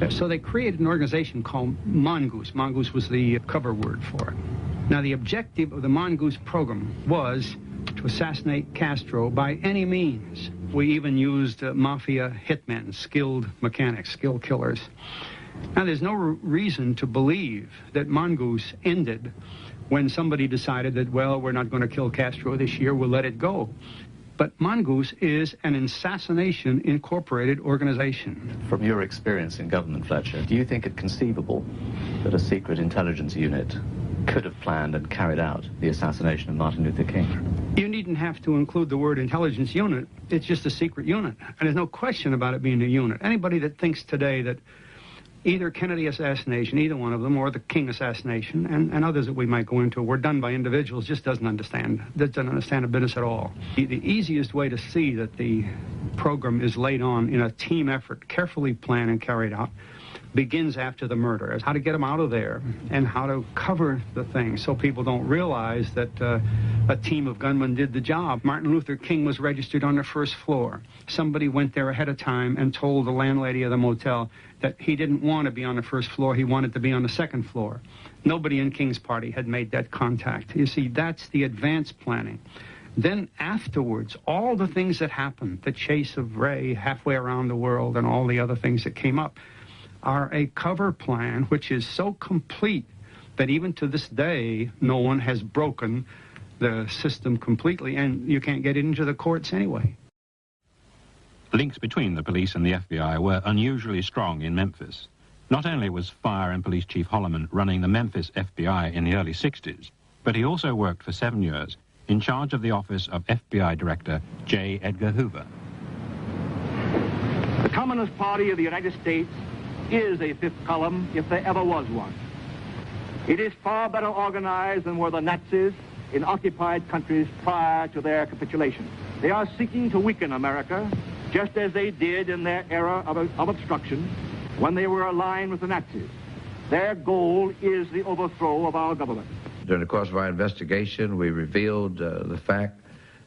So they created an organization called Mongoose. Mongoose was the cover word for it. Now, the objective of the Mongoose program was to assassinate Castro by any means. We even used mafia hitmen, skilled mechanics, skilled killers. Now, there's no reason to believe that Mongoose ended when somebody decided that, well, we're not going to kill Castro this year, we'll let it go. But Mongoose is an assassination incorporated organization. From your experience in government, Fletcher, do you think it conceivable that a secret intelligence unit could have planned and carried out the assassination of Martin Luther King? You needn't have to include the word intelligence unit. It's just a secret unit. And there's no question about it being a unit. Anybody that thinks today that either Kennedy assassination, either one of them, or the King assassination, and others that we might go into, were done by individuals, just doesn't understand the business at all. The easiest way to see that the program is laid on in a team effort, carefully planned and carried out, begins after the murder, as how to get them out of there and how to cover the thing so people don't realize that a team of gunmen did the job. Martin Luther King was registered on the first floor. Somebody went there ahead of time and told the landlady of the motel that he didn't want to be on the first floor, he wanted to be on the second floor. Nobody in King's party had made that contact. You see, that's the advanced planning. Then afterwards, all the things that happened, the chase of Ray halfway around the world and all the other things that came up, are a cover plan which is so complete that even to this day, no one has broken the system completely, and you can't get it into the courts anyway. Links between the police and the FBI were unusually strong in Memphis. Not only was Fire and Police Chief Holloman running the Memphis FBI in the early 60s, but he also worked for 7 years in charge of the office of FBI Director J. Edgar Hoover. The Communist Party of the United States is a fifth column if there ever was one. It is far better organized than were the Nazis in occupied countries prior to their capitulation. They are seeking to weaken America, just as they did in their era of obstruction when they were aligned with the Nazis. Their goal is the overthrow of our government. During the course of our investigation, we revealed the fact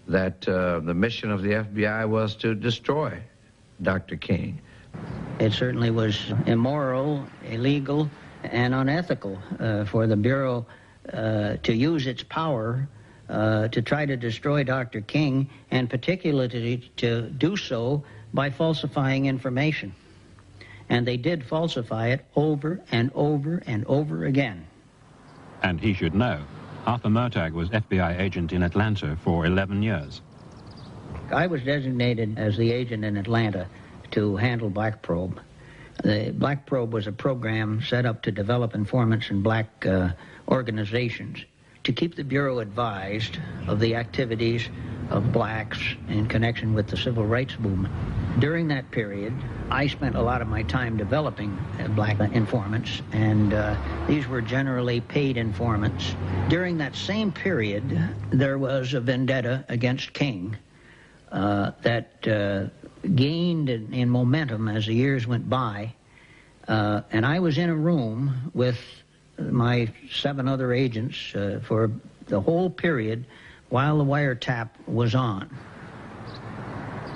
that the mission of the FBI was to destroy Dr. King. It certainly was immoral, illegal, and unethical for the Bureau to use its power to try to destroy Dr. King, and particularly to do so by falsifying information. And they did falsify it over and over and over again. And he should know, Arthur Murtagh was FBI agent in Atlanta for 11 years. I was designated as the agent in Atlanta to handle Black Probe. The Black Probe was a program set up to develop informants in black organizations to keep the Bureau advised of the activities of blacks in connection with the civil rights movement. During that period, I spent a lot of my time developing black informants, and these were generally paid informants. During that same period, there was a vendetta against King that gained in momentum as the years went by, and I was in a room with my 7 other agents for the whole period while the wiretap was on.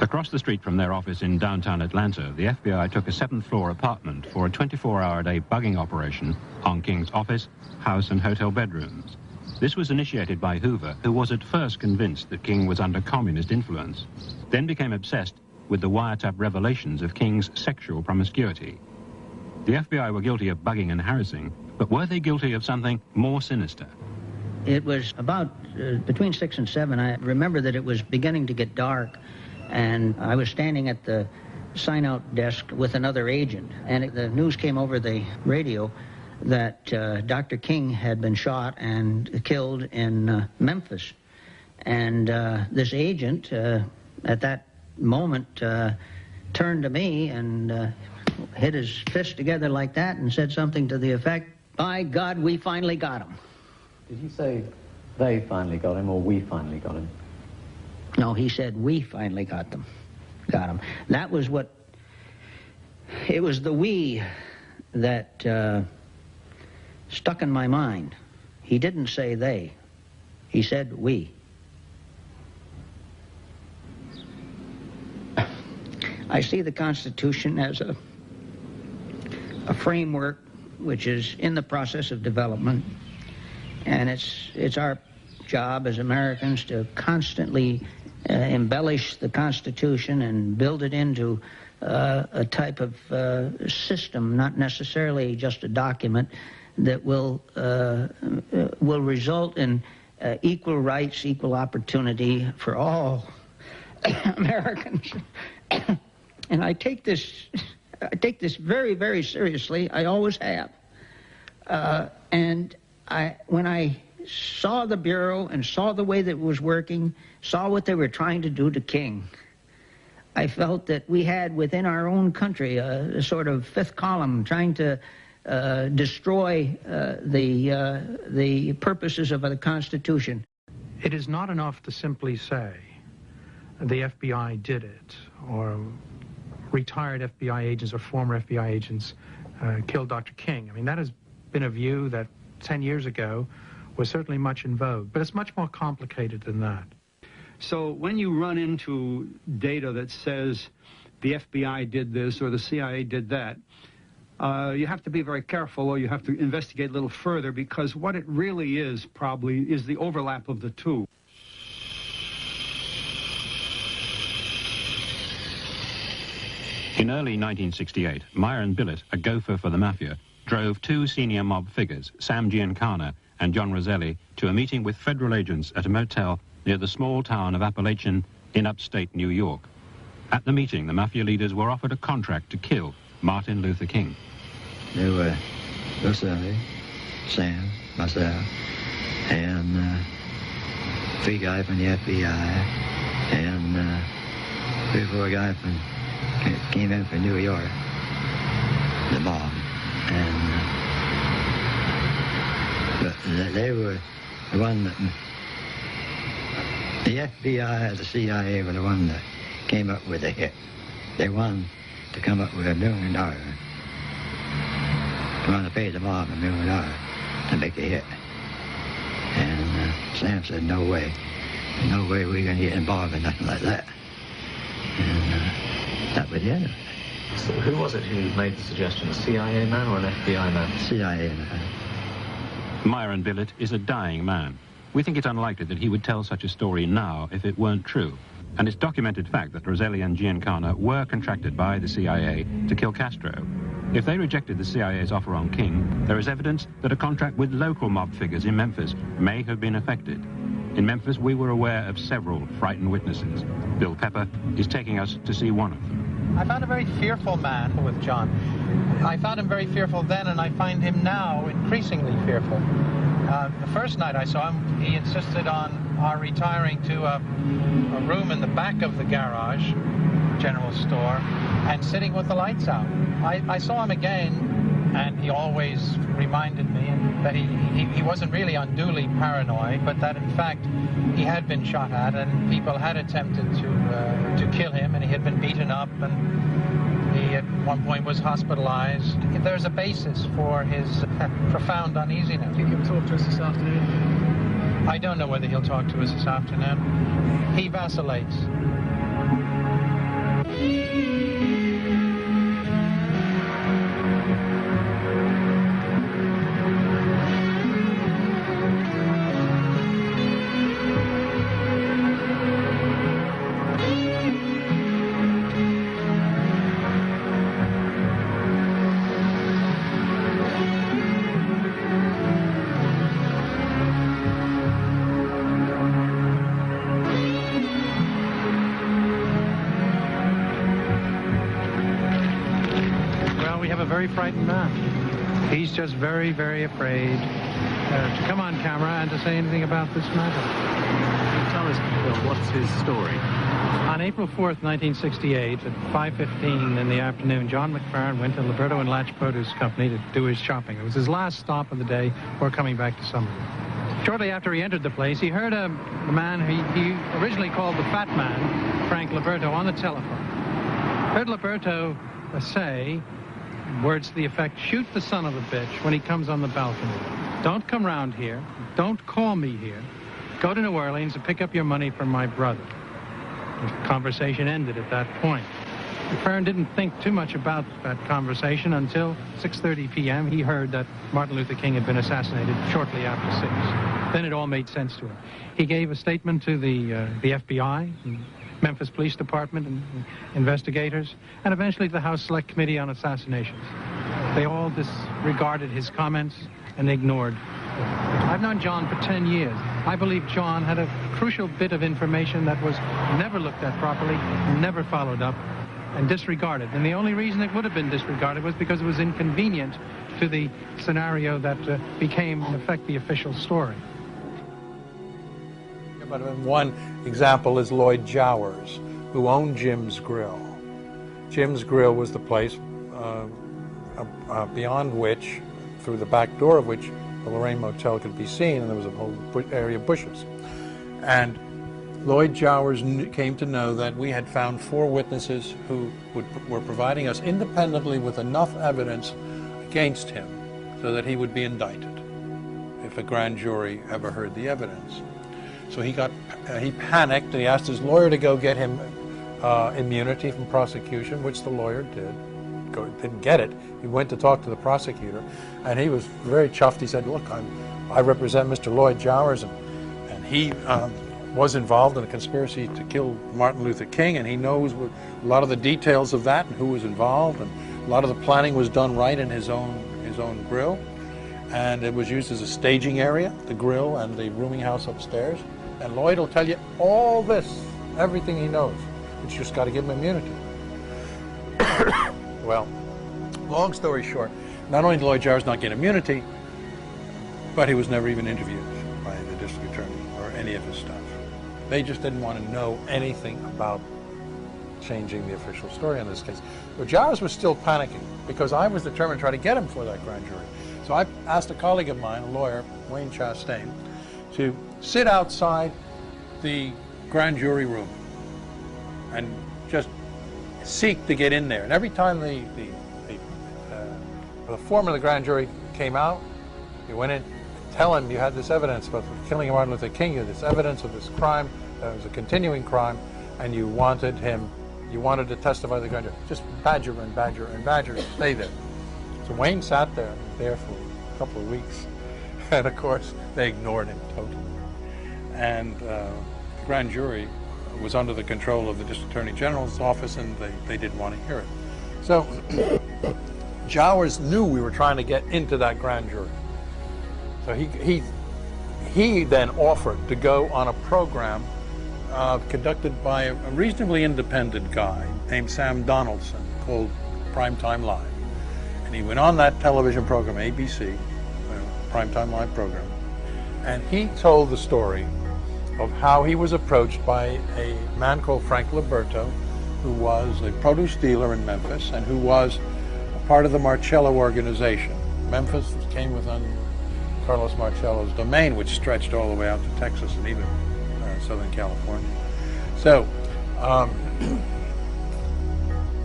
Across the street from their office in downtown Atlanta, the FBI took a 7th-floor apartment for a 24-hour-a-day bugging operation on King's office, house, and hotel bedrooms. This was initiated by Hoover, who was at first convinced that King was under communist influence, then became obsessed with the wiretap revelations of King's sexual promiscuity. The FBI were guilty of bugging and harassing, but were they guilty of something more sinister? It was about between 6 and 7. I remember that it was beginning to get dark, and I was standing at the sign-out desk with another agent, and the news came over the radio that Dr. King had been shot and killed in Memphis. And this agent, at that moment, turned to me and hit his fist together like that and said something to the effect, "By God, we finally got him." Did you say they finally got him or we finally got him? No, he said we finally got him. That was what, it was the we that stuck in my mind. He didn't say they. He said we. I see the Constitution as a framework which is in the process of development, and it's our job as Americans to constantly embellish the Constitution and build it into a type of system, not necessarily just a document, that will result in equal rights, equal opportunity for all Americans. And I take this very, very seriously. I always have. And when I saw the Bureau and saw the way that it was working, saw what they were trying to do to King, I felt that we had within our own country a sort of fifth column trying to destroy the purposes of the Constitution. It is not enough to simply say the FBI did it, or retired FBI agents or former FBI agents killed Dr. King. I mean, that has been a view that 10 years ago was certainly much in vogue, but it's much more complicated than that. So when you run into data that says the FBI did this or the CIA did that, you have to be very careful, or you have to investigate a little further, because what it really is probably is the overlap of the two. In early 1968, Myron Billett, a gopher for the Mafia, drove two senior mob figures, Sam Giancana and John Roselli, to a meeting with federal agents at a motel near the small town of Appalachian in upstate New York. At the meeting, the Mafia leaders were offered a contract to kill Martin Luther King. There were Roselli, Sam, myself, and 3 guys from the FBI, and 3 or 4 guys came in from New York, the mob, and but they were the one that the FBI and the CIA were the one that came up with the hit. They wanted to come up with $1 million. They wanted to pay the mob $1 million to make a hit. And Sam said, no way we're going to get involved in nothing like that. And that was the end of it. So who was it who made the suggestion, a CIA man or an FBI man? CIA man. Myron Billett is a dying man. We think it unlikely that he would tell such a story now if it weren't true. And it's documented fact that Roselli and Giancana were contracted by the CIA to kill Castro. If they rejected the CIA's offer on King, there is evidence that a contract with local mob figures in Memphis may have been effected. In Memphis, we were aware of several frightened witnesses. Bill Pepper is taking us to see one of them. I found a very fearful man with John. I found him very fearful then, and I find him now increasingly fearful. The first night I saw him, he insisted on our retiring to a room in the back of the garage, general store, and sitting with the lights out. I saw him again, and he always reminded me that he wasn't really unduly paranoid, but that in fact he had been shot at, and people had attempted to kill him, and he had been beaten up, and he at one point was hospitalized. There's a basis for his profound uneasiness. Do you think he'll talk to us this afternoon? I don't know whether he'll talk to us this afternoon. He vacillates. Very frightened man. He's just very, very afraid to come on camera and to say anything about this matter. Tell us, Bill, what's his story? On April 4th, 1968, at 5:15 in the afternoon, John McFerrin went to Liberto and Latch Produce Company to do his shopping. It was his last stop of the day before coming back to Somerville. Shortly after he entered the place, he heard the man he originally called the Fat Man, Frank Liberto, on the telephone. Heard Liberto say words to the effect, shoot the son of a bitch when he comes on the balcony. Don't come round here. Don't call me here. Go to New Orleans and pick up your money from my brother. The conversation ended at that point. Fern didn't think too much about that conversation until 6:30 p.m. He heard that Martin Luther King had been assassinated shortly after 6. Then it all made sense to him. He gave a statement to the FBI, and Memphis Police Department, and investigators, and eventually to the House Select Committee on Assassinations. They all disregarded his comments and ignored. I've known John for 10 years. I believe John had a crucial bit of information that was never looked at properly, never followed up, and disregarded. And the only reason it would have been disregarded was because it was inconvenient to the scenario that became, in effect, the official story. But one example is Lloyd Jowers, who owned Jim's Grill. Jim's Grill was the place beyond which, through the back door of which, the Lorraine Motel could be seen, and there was a whole area of bushes. And Lloyd Jowers came to know that we had found 4 witnesses who were providing us independently with enough evidence against him so that he would be indicted if a grand jury ever heard the evidence. So he panicked, and he asked his lawyer to go get him immunity from prosecution, which the lawyer did. Didn't get it. He went to talk to the prosecutor, and he was very chuffed. He said, look, I represent Mr. Lloyd Jowers, and he was involved in a conspiracy to kill Martin Luther King, and he knows a lot of the details of that and who was involved, and a lot of the planning was done right in his own grill, and it was used as a staging area, the grill and the rooming house upstairs. And Lloyd will tell you all this, everything he knows. It's just got to give him immunity. Well, long story short, not only did Lloyd Jowers not get immunity, but he was never even interviewed by the district attorney or any of his staff. They just didn't want to know anything about changing the official story in this case. But Jowers was still panicking because I was determined to try to get him for that grand jury. So I asked a colleague of mine, a lawyer, Wayne Chastain, to sit outside the grand jury room and just seek to get in there. And every time the foreman of the grand jury came out, you went in, tell him you had this evidence about the killing of Martin Luther King, you had this evidence of this crime, it was a continuing crime, and you wanted to testify to the grand jury. Just badger and badger and badger, stay there. So Wayne sat there for a couple of weeks, and of course they ignored him totally. And the grand jury was under the control of the District Attorney General's office, and they didn't want to hear it. So Jowers knew we were trying to get into that grand jury. So he then offered to go on a program conducted by a reasonably independent guy named Sam Donaldson called Primetime Live. And he went on that television program, ABC, Primetime Live program, and he told the story of how he was approached by a man called Frank Liberto, who was a produce dealer in Memphis and who was a part of the Marcello organization. Memphis came within Carlos Marcello's domain, which stretched all the way out to Texas and even Southern California. So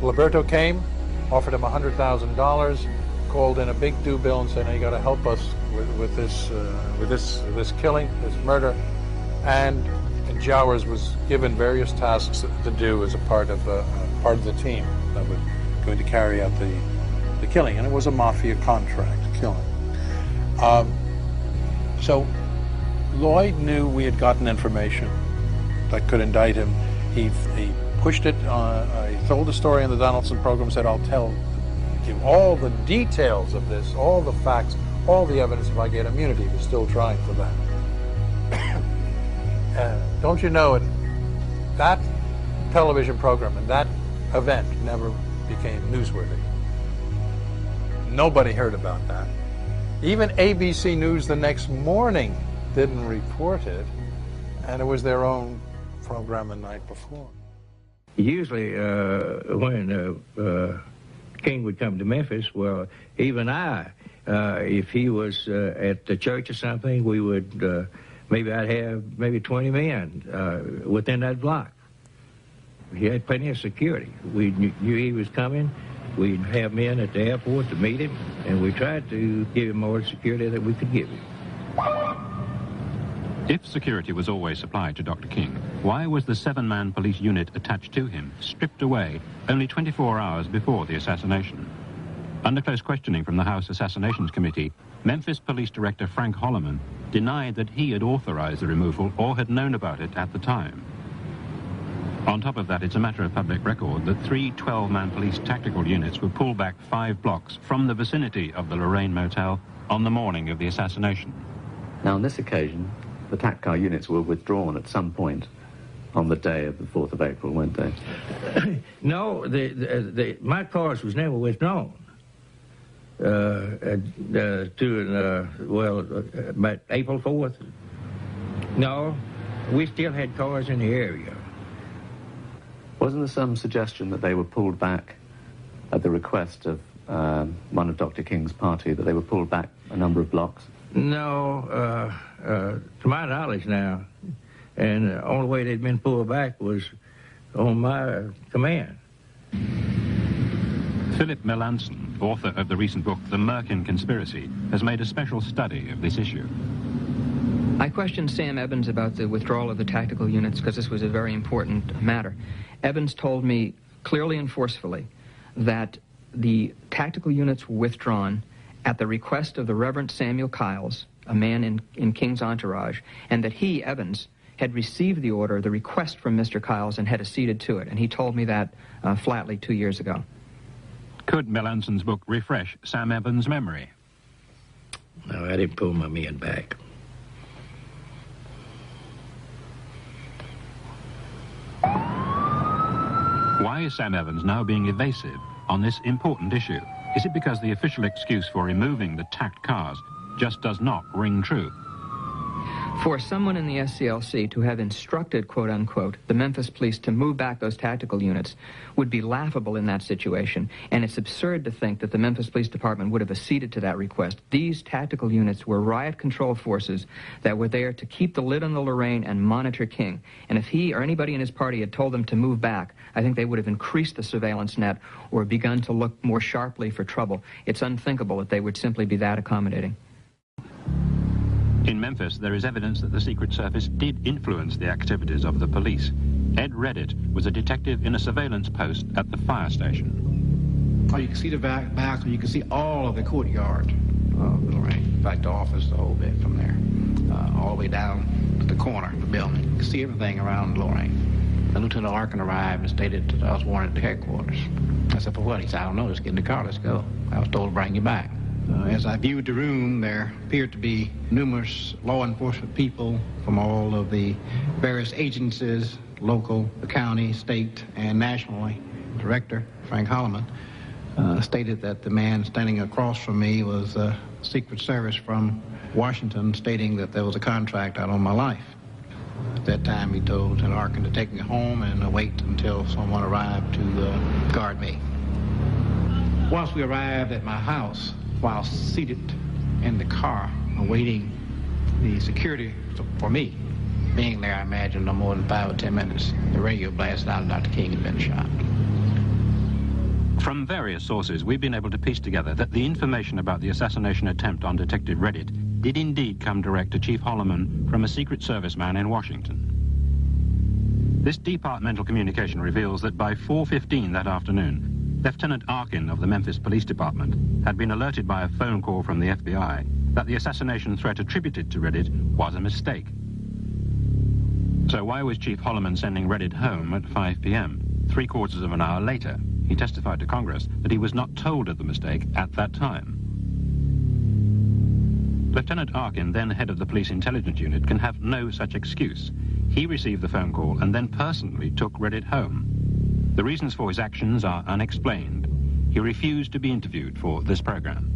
Liberto came, offered him $100,000, called in a big due bill and said, "Hey, you got to help us with this killing, this murder." And Jowers was given various tasks to do as a part of the team that was going to carry out the killing, and it was a mafia contract killing. So Lloyd knew we had gotten information that could indict him. He pushed it. He told the story in the Donaldson program. Said, "I'll give all the details of this, all the facts, all the evidence if I get immunity." He was still trying for that. Don't you know it? That television program and that event never became newsworthy. Nobody heard about that. Even ABC News the next morning didn't report it, and it was their own program the night before. Usually when King would come to Memphis, well, even if he was at the church or something, we would, maybe I'd have maybe 20 men within that block. He had plenty of security. We knew he was coming. We'd have men at the airport to meet him, and we tried to give him more security that we could give him. If security was always supplied to Dr. King, why was the 7-man police unit attached to him stripped away only 24 hours before the assassination? Under close questioning from the House Assassinations Committee, Memphis Police Director Frank Holloman denied that he had authorized the removal or had known about it at the time. On top of that, it's a matter of public record that 3 12-man police tactical units were pulled back 5 blocks from the vicinity of the Lorraine Motel on the morning of the assassination. Now, on this occasion, the TACCAR units were withdrawn at some point on the day of the 4th of April, weren't they? No, my cars was never withdrawn. About April 4th. No, we still had cars in the area. Wasn't there some suggestion that they were pulled back at the request of one of Dr. King's party, that they were pulled back a number of blocks? No, to my knowledge now, and the only way they'd been pulled back was on my command. Philip Melanson, author of the recent book The Merkin Conspiracy, has made a special study of this issue. I questioned Sam Evans about the withdrawal of the tactical units because this was a very important matter. Evans told me clearly and forcefully that the tactical units were withdrawn at the request of the Reverend Samuel Kiles, a man in King's entourage, and that he, Evans, had received the order, the request from Mr. Kiles, and had acceded to it. And he told me that flatly 2 years ago. Could Melanson's book refresh Sam Evans' memory? No, I didn't pull my men back. Why is Sam Evans now being evasive on this important issue? Is it because the official excuse for removing the tacked cars just does not ring true? For someone in the SCLC to have instructed, quote-unquote, the Memphis police to move back those tactical units would be laughable in that situation, and it's absurd to think that the Memphis Police Department would have acceded to that request. These tactical units were riot control forces that were there to keep the lid on the Lorraine and monitor King, and if he or anybody in his party had told them to move back, I think they would have increased the surveillance net or begun to look more sharply for trouble. It's unthinkable that they would simply be that accommodating. In Memphis, there is evidence that the Secret Service did influence the activities of the police. Ed Reddit was a detective in a surveillance post at the fire station. Oh, you can see the back, so you can see all of the courtyard of the Lorraine. In fact, the office, the whole bit from there, all the way down to the corner of the building. You can see everything around Lorraine. And Lieutenant Larkin arrived and stated that I was wanted at headquarters. I said, for what? He said, I don't know, just get in the car, let's go. I was told to bring you back. As I viewed the room, there appeared to be numerous law enforcement people from all of the various agencies, local, the county, state, and nationally. Director Frank Holloman stated that the man standing across from me was Secret Service from Washington, stating that there was a contract out on my life. At that time, he told Lieutenant Larkin to take me home and wait until someone arrived to guard me. Once we arrived at my house, while seated in the car awaiting the security for me, being there, I imagine, no more than 5 or 10 minutes, the radio blasted out and Dr. King had been shot. From various sources, we've been able to piece together that the information about the assassination attempt on Detective Reddit did indeed come direct to Chief Holloman from a Secret Service man in Washington. This departmental communication reveals that by 4:15 that afternoon, Lieutenant Arkin of the Memphis Police Department had been alerted by a phone call from the FBI that the assassination threat attributed to Reddit was a mistake. So why was Chief Holloman sending Reddit home at 5 p.m., 3/4 of an hour later? He testified to Congress that he was not told of the mistake at that time. Lieutenant Arkin, then head of the Police Intelligence Unit, can have no such excuse. He received the phone call and then personally took Reddit home. The reasons for his actions are unexplained. He refused to be interviewed for this program.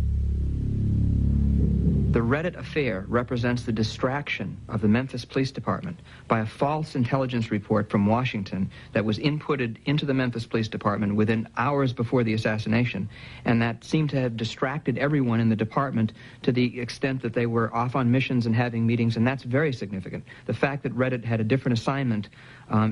The Reddit affair represents the distraction of the Memphis Police Department by a false intelligence report from Washington that was inputted into the Memphis Police Department within hours before the assassination, and that seemed to have distracted everyone in the department to the extent that they were off on missions and having meetings, and that's very significant. The fact that Reddit had a different assignment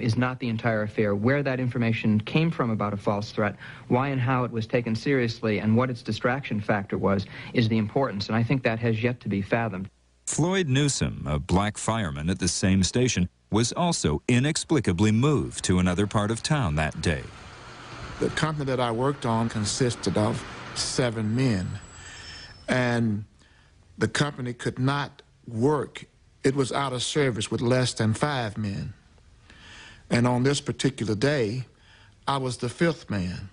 is not the entire affair. Where that information came from about a false threat, why and how it was taken seriously, and what its distraction factor was, is the importance, and I think that has yet to be fathomed. Floyd Newsom, a black fireman at the same station, was also inexplicably moved to another part of town that day. The company that I worked on consisted of 7 men, and the company could not work. It was out of service with less than 5 men. And on this particular day, I was the 5th man.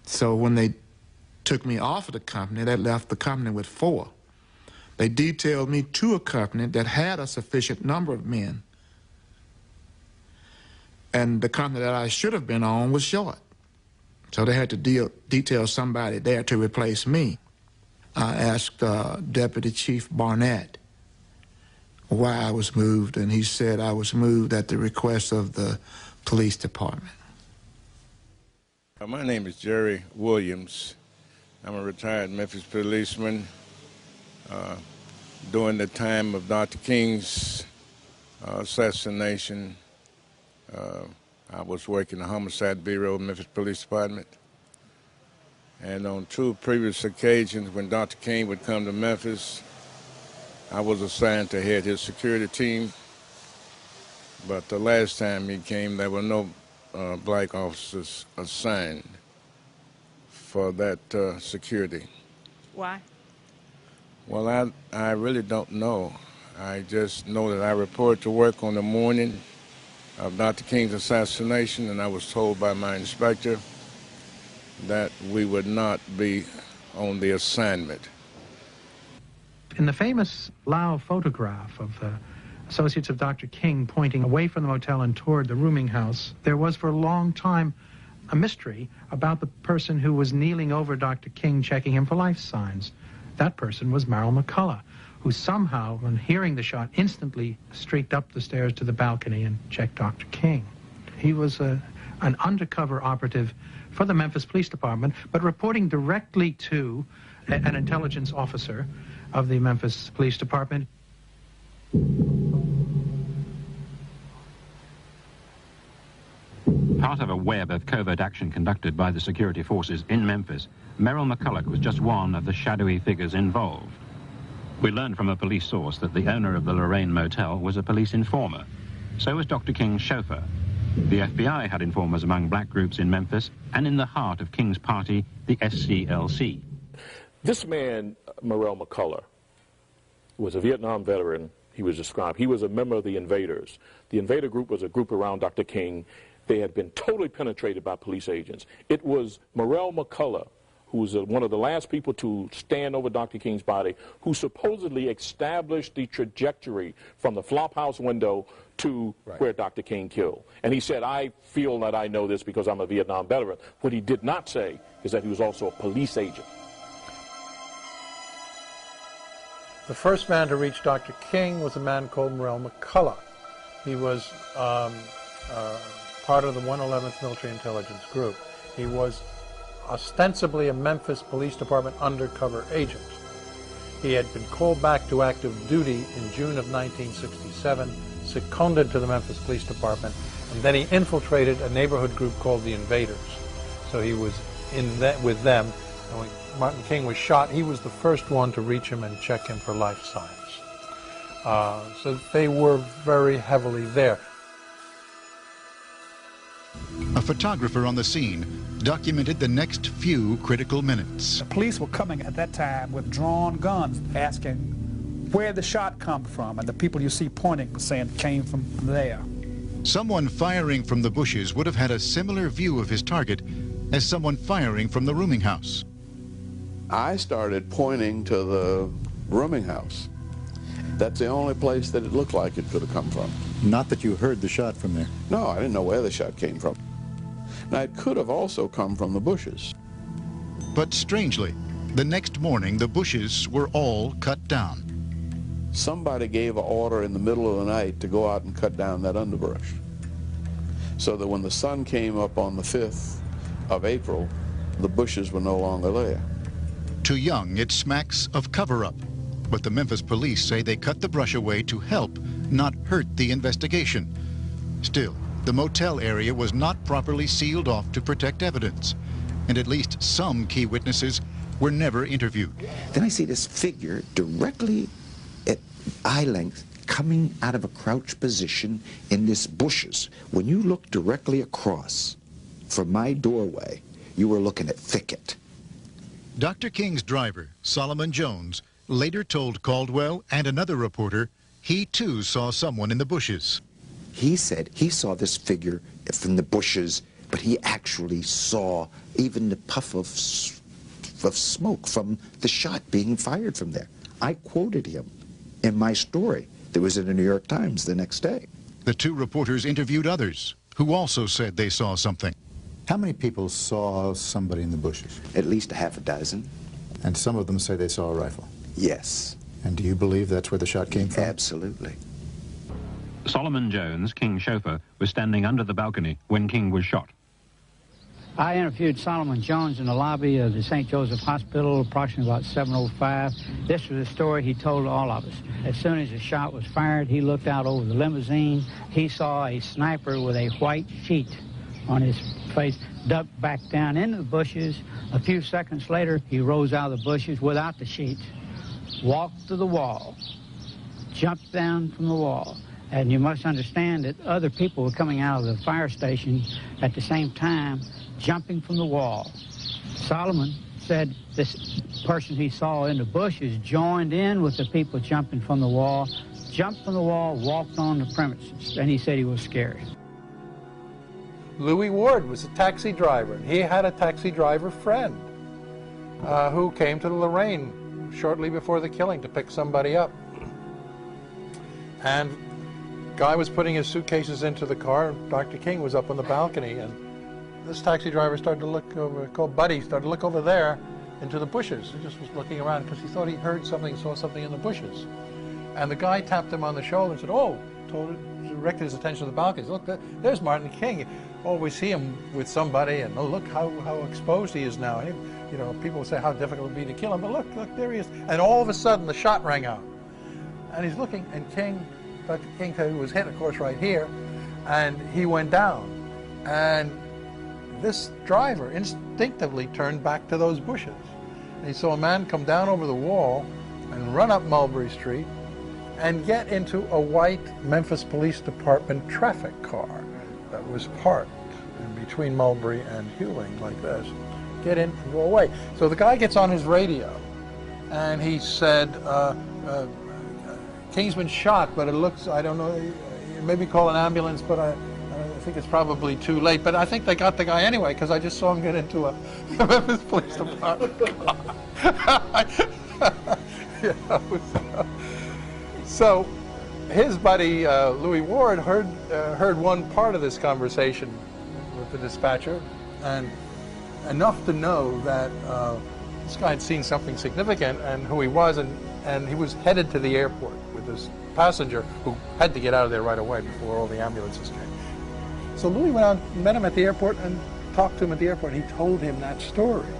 So when they took me off of the company, that left the company with 4. They detailed me to a company that had a sufficient number of men. And the company that I should have been on was short. So they had to detail somebody there to replace me. I asked Deputy Chief Barnett why I was moved, and he said I was moved at the request of the police department. My name is Jerry Williams. I'm a retired Memphis policeman. During the time of Dr. King's assassination, I was working the Homicide Bureau of Memphis Police Department. And on 2 previous occasions when Dr. King would come to Memphis, I was assigned to head his security team. But the last time he came, there were no black officers assigned for that security. Why? Well, I really don't know. I just know that I reported to work on the morning of Dr. King's assassination, and I was told by my inspector that we would not be on the assignment. In the famous Lau photograph of the associates of Dr. King pointing away from the motel and toward the rooming house, there was for a long time a mystery about the person who was kneeling over Dr. King checking him for life signs. That person was Merrill McCullough, who somehow, when hearing the shot, instantly streaked up the stairs to the balcony and checked Dr. King. He was an undercover operative for the Memphis Police Department, but reporting directly to an intelligence officer of the Memphis Police Department. Part of a web of covert action conducted by the security forces in Memphis, Merrill McCullough was just one of the shadowy figures involved. We learned from a police source that the owner of the Lorraine Motel was a police informer. So was Dr. King's chauffeur. The FBI had informers among black groups in Memphis and in the heart of King's party, the SCLC. This man, Merrill McCullough, was a Vietnam veteran. He was described. He was a member of the Invaders. The Invader group was a group around Dr. King. They had been totally penetrated by police agents. It was Merrill McCullough, who was one of the last people to stand over Dr. King's body, who supposedly established the trajectory from the flophouse window to where Dr. King killed. And he said, I feel that I know this because I'm a Vietnam veteran. What he did not say is that he was also a police agent. The first man to reach Dr. King was a man called Merrill McCullough. He was part of the 111th Military Intelligence Group. He was ostensibly a Memphis Police Department undercover agent. He had been called back to active duty in June of 1967, seconded to the Memphis Police Department, and then he infiltrated a neighborhood group called the Invaders. So he was in that with them, and when Martin King was shot, he was the first one to reach him and check him for life signs. So they were very heavily there. A photographer on the scene documented the next few critical minutes. The police were coming at that time with drawn guns, asking where the shot come from, and the people you see pointing saying it came from there. Someone firing from the bushes would have had a similar view of his target as someone firing from the rooming house. I started pointing to the rooming house. That's the only place that it looked like it could have come from. Not that you heard the shot from there? No, I didn't know where the shot came from. Now, it could have also come from the bushes. But strangely, the next morning, the bushes were all cut down. Somebody gave an order in the middle of the night to go out and cut down that underbrush, so that when the sun came up on the 5th of April, the bushes were no longer there. To Young, it smacks of cover-up. But the Memphis police say they cut the brush away to help, not hurt the investigation. Still, the motel area was not properly sealed off to protect evidence, and at least some key witnesses were never interviewed. Then I see this figure directly at eye length, coming out of a crouched position in this bushes. When you look directly across from my doorway, you were looking at thicket. Dr. King's driver, Solomon Jones, later told Caldwell and another reporter he too saw someone in the bushes. He said he saw this figure from the bushes, but he actually saw even the puff of smoke from the shot being fired from there. I quoted him in my story that was in the New York Times the next day. The two reporters interviewed others who also said they saw something. How many people saw somebody in the bushes? At least a half a dozen. And some of them say they saw a rifle? Yes. And do you believe that's where the shot came from? Absolutely. Solomon Jones, King's chauffeur, was standing under the balcony when King was shot. I interviewed Solomon Jones in the lobby of the St. Joseph Hospital approximately about 7:05. This was a story he told all of us. As soon as the shot was fired, he looked out over the limousine. He saw a sniper with a white sheet on his face, ducked back down into the bushes. A few seconds later, he rose out of the bushes without the sheet, walked to the wall, jumped down from the wall. And you must understand that other people were coming out of the fire station at the same time, jumping from the wall. Solomon said this person he saw in the bushes joined in with the people jumping from the wall, jumped from the wall, walked on the premises, and he said he was scared. Louis Ward was a taxi driver. He had a taxi driver friend who came to Lorraine shortly before the killing to pick somebody up. And guy was putting his suitcases into the car. Dr. King was up on the balcony, and this taxi driver started to look over, called Buddy, started to look over there into the bushes. He just was looking around because he thought he heard something, saw something in the bushes. And the guy tapped him on the shoulder and said, "Oh," directed his attention to the balcony. Look, there's Martin King. Oh, we see him with somebody, and oh, look how exposed he is now. You know, people say how difficult it would be to kill him, but look, there he is. And all of a sudden, the shot rang out. And he's looking, and King, Dr. King, who was hit, of course, right here, and he went down. And this driver instinctively turned back to those bushes. And he saw a man come down over the wall and run up Mulberry Street and get into a white Memphis Police Department traffic car that was parked in between Mulberry and Hewling like this. Get in and go away. So the guy gets on his radio and he said, King's been shot, but it looks, I don't know, maybe call an ambulance, but I think it's probably too late. But I think they got the guy anyway, because I just saw him get into a Memphis Police Department car. So his buddy Louis Ward heard one part of this conversation with the dispatcher, and enough to know that this guy had seen something significant and who he was, and he was headed to the airport with this passenger who had to get out of there right away before all the ambulances came. So Louis went out, met him at the airport, and talked to him at the airport. He told him that story.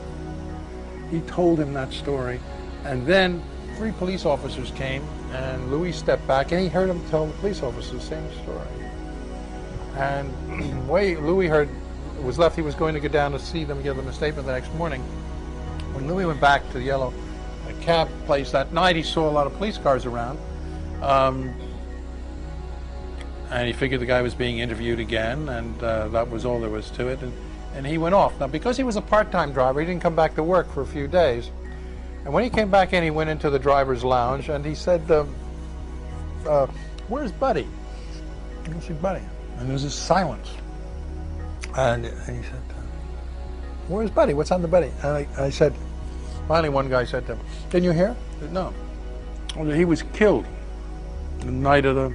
He told him that story, and then 3 police officers came, and Louis stepped back, and he heard him tell the police officers the same story. And Louis was left, he was going to go down to see them, give them a statement the next morning. When Louis went back to the yellow cab place that night, he saw a lot of police cars around, and he figured the guy was being interviewed again, and that was all there was to it, and he went off. Now, because he was a part-time driver, he didn't come back to work for a few days. And when he came back in, he went into the driver's lounge, and he said, "Where's Buddy? I don't see Buddy." And there was this silence. And he said, "Where's Buddy? What's on the Buddy?" And I said, finally one guy said to him, "Can you hear?" I said, "No." Well, he was killed the night of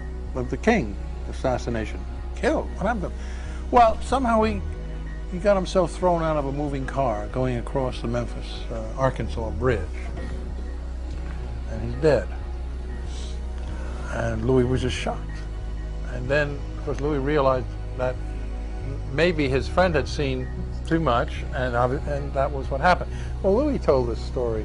the King assassination. Killed? What happened to him? Well, somehow he got himself thrown out of a moving car going across the Memphis, Arkansas bridge. And he's dead. And Louis was just shocked. And then, of course, Louis realized that maybe his friend had seen too much, and that was what happened. Well, Louis told this story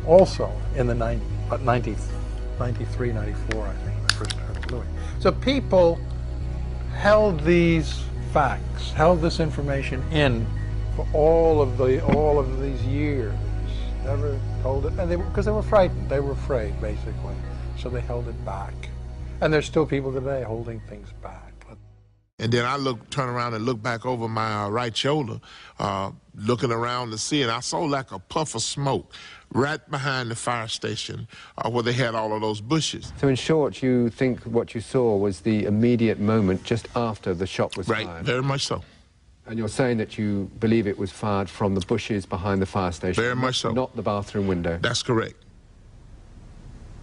also in the 93, 94, I think, when I first heard Louis. So people held these facts, held this information in for all of these years. Never told it, and because they were frightened. They were afraid, basically. so they held it back. And there's still people today holding things back. And then I turn around and look back over my right shoulder, looking around to see, and I saw like a puff of smoke right behind the fire station where they had all of those bushes. So in short, you think what you saw was the immediate moment just after the shot was fired? Right, very much so. And you're saying that you believe it was fired from the bushes behind the fire station? Very much so. Not the bathroom window? That's correct.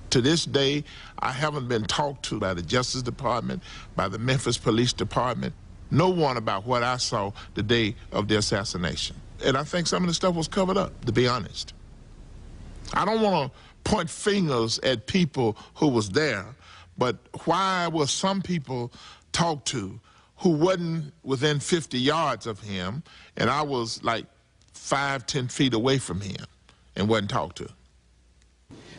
To this day, I haven't been talked to by the Justice Department, by the Memphis Police Department, no one about what I saw the day of the assassination. And I think some of the stuff was covered up, to be honest. I don't want to point fingers at people who was there, but why were some people talked to who wasn't within 50 yards of him, and I was like 5, 10 feet away from him and wasn't talked to?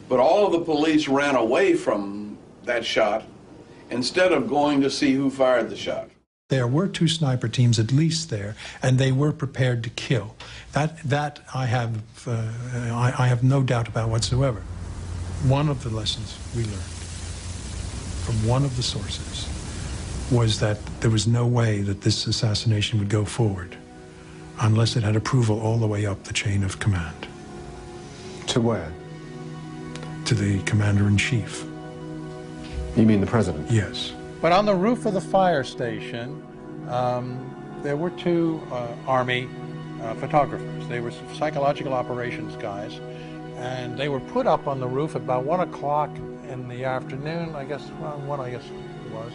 But all of the police ran away from that shot instead of going to see who fired the shot. There were 2 sniper teams at least there, and they were prepared to kill. That I have no doubt about whatsoever. One of the lessons we learned from one of the sources was that there was no way that this assassination would go forward unless it had approval all the way up the chain of command. To where? To the commander-in-chief. You mean the president? Yes. But on the roof of the fire station, there were 2 Army photographers. They were psychological operations guys, and they were put up on the roof about 1 o'clock in the afternoon, I guess, well, 1 I guess it was,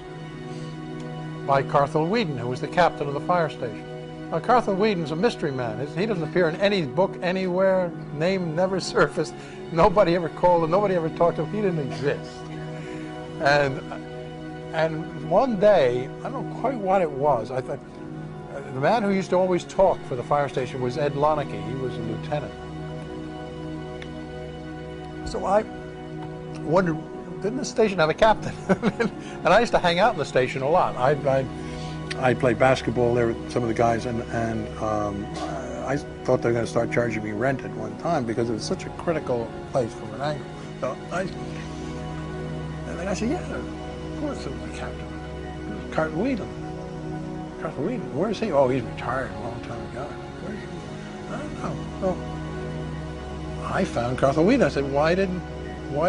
by Carthel Whedon, who was the captain of the fire station. Now, Carthel Whedon's a mystery man. He doesn't appear in any book anywhere. Name never surfaced. Nobody ever called him. Nobody ever talked to him. He didn't exist. And one day, I don't know quite what it was. I thought the man who used to always talk for the fire station was Ed Lonicky. He was a lieutenant. So I wondered, didn't the station have a captain? And I used to hang out in the station a lot. I played basketball there with some of the guys, and I thought they were going to start charging me rent at one time because it was such a critical place from an angle. So and then I said, yeah, of course it was the captain. It was Carthel Whedon. Carthel Whedon, where is he? Oh, he's retired a long time ago. Where is he? I don't know. Well, I found Carthel Whedon. I said, why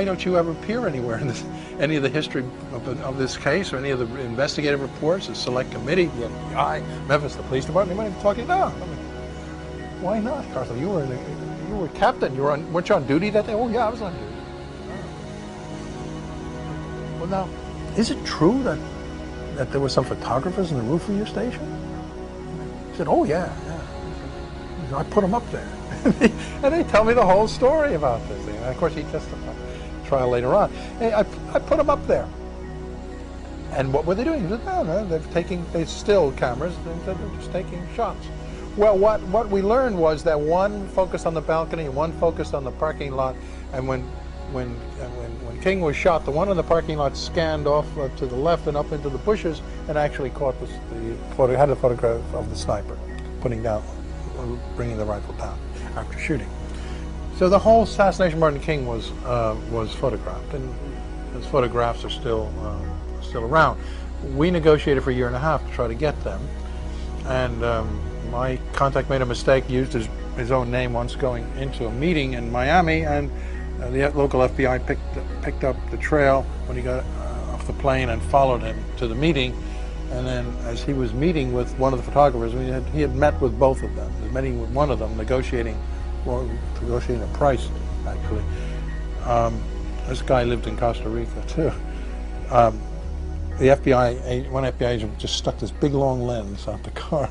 don't you ever appear anywhere in any of the history of this case or any of the investigative reports, the select committee, the FBI, Memphis, the police department? Anybody talk to you? No. I mean, why not, Carthel? You were captain. Weren't you on duty that day? Oh, yeah, I was on duty. Well, now, is it true that there were some photographers in the roof of your station? He said, oh, yeah. I put them up there. And they tell me the whole story about this thing. And of course, he testified trial later on. Hey, I put them up there. And what were they doing? He said, no, they still cameras, and they're just taking shots. Well, what we learned was that one focused on the balcony and one focused on the parking lot, and when King was shot, the one in the parking lot scanned off to the left and up into the bushes and actually caught had a photograph of the sniper bringing the rifle down after shooting. So the whole assassination of Martin King was photographed, and those photographs are still around. We negotiated for a year and a half to try to get them, and my contact made a mistake, used his own name once going into a meeting in Miami, and the local FBI picked up the trail when he got off the plane and followed him to the meeting. And then as he was meeting with one of the photographers, he had met with both of them. He was meeting with one of them, negotiating a price, actually. This guy lived in Costa Rica, too. The one FBI agent just stuck this big long lens out the car,